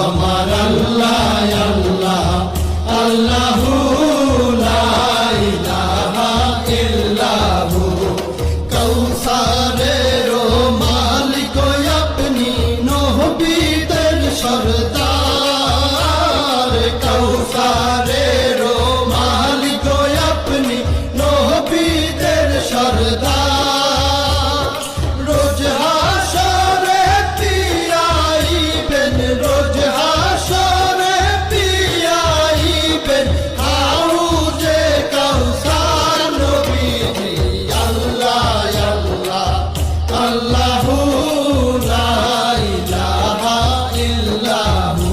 আমার আল্লাহ আল্লাহ আল্লাহু লা ইলাহা ইল্লাহু কৌসারের মালিক আপনি নবীদের সরদার কৌসারের মালিক আপনি নবীদের সরদার রোজ হাসরে পিয়াইবেন রোজ হাসরে পিয়াইবেন হাউজে কাউসার নবীজি আল্লাহ আল্লাহ আল্লাহু লা ইলাহা ইল্লাহু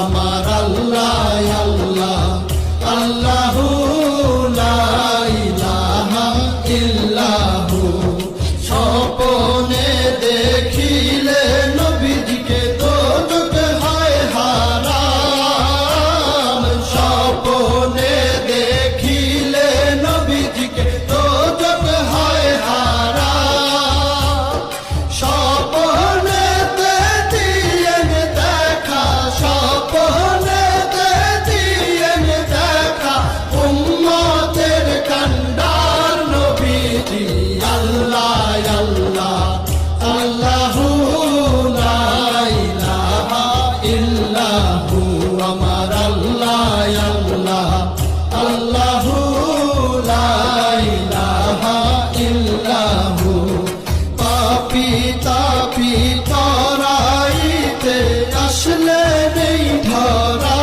আমার আল্লাহ আল্লাহ আল্লাহু লা ইলাহা ইল্লাহু স্বপ্নে দেখিলে নবীজিকে দোজখ হয় হারাম স্বপ্নে দেখিলে নবীজিকে দোজখ হয় হারাম স্বপ্নেতে দিয়েন দেখা স্বপ্নেতে দিয়েন দেখা উম্মতের কান্ডার নবীজি আল্লাহ আল্লাহ আল্লাহু লা ইলাহা ইল্লাহু আমার আল্লাহ আল্লাহ আল্লাহু লা ইলাহা ইল্লাহু পাপী তাপী তরাইতে আসলে নেই ধরা